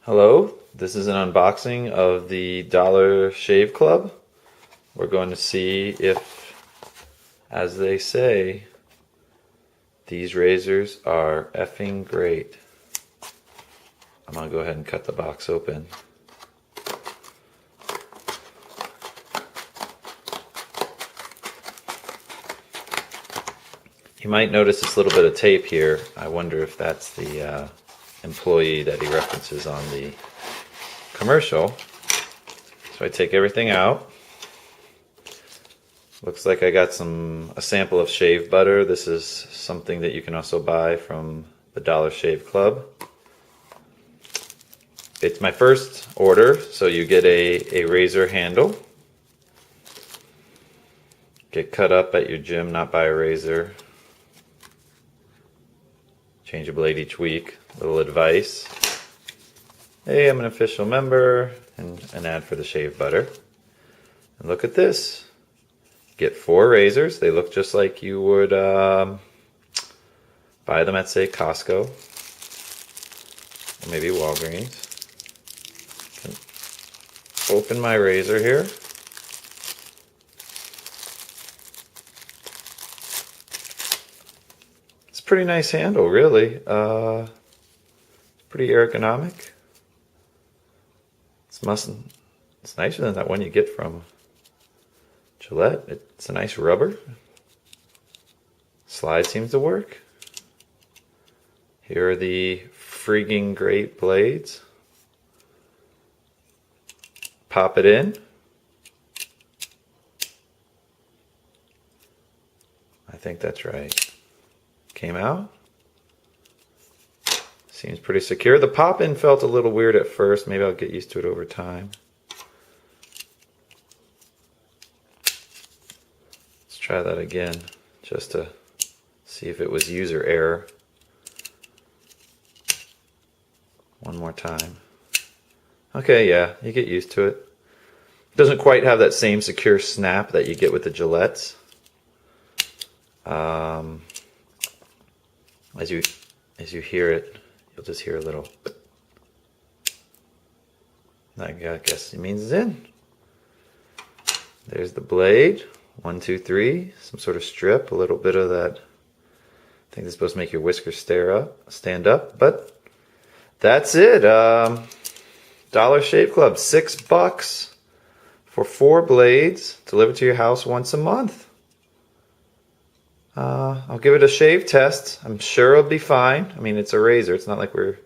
Hello, this is an unboxing of the Dollar Shave Club. We're going to see if, as they say, these razors are effing great. I'm going to go ahead and cut the box open. You might notice this little bit of tape here. I wonder if that's the employee that he references on the commercial. So I take everything out. Looks like I got a sample of shave butter. This is something that you can also buy from the Dollar Shave Club. It's my first order, so you get a razor handle. Get cut up at your gym, not by a razor. Change a blade each week. Little advice. Hey, I'm an official member, and an ad for the shave butter. And look at this. Get 4 razors. They look just like you would buy them at, say, Costco or maybe Walgreens. Open my razor here. Pretty nice handle, really. Pretty ergonomic. It's nicer than that one you get from Gillette. It's a nice rubber. Slide seems to work. Here are the freaking great blades. Pop it in. I think that's right. Came out. Seems pretty secure. The pop-in felt a little weird at first. Maybe I'll get used to it over time. Let's try that again, just to see if it was user error. One more time. Okay, yeah, you get used to it. It doesn't quite have that same secure snap that you get with the Gillettes. As you hear it, you'll just hear a little. I guess it means it's in. There's the blade. 1, 2, 3. Some sort of strip. A little bit of that. I think this is supposed to make your whiskers stand up. But that's it. Dollar Shave Club. $6 for 4 blades delivered to your house once a month. I'll give it a shave test. I'm sure it'll be fine. I mean, it's a razor. It's not like we're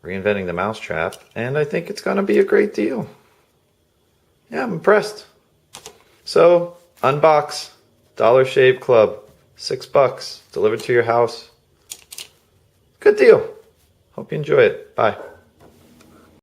reinventing the mousetrap. And I think it's going to be a great deal. Yeah, I'm impressed. So, unbox. Dollar Shave Club. $6 delivered to your house. Good deal. Hope you enjoy it. Bye.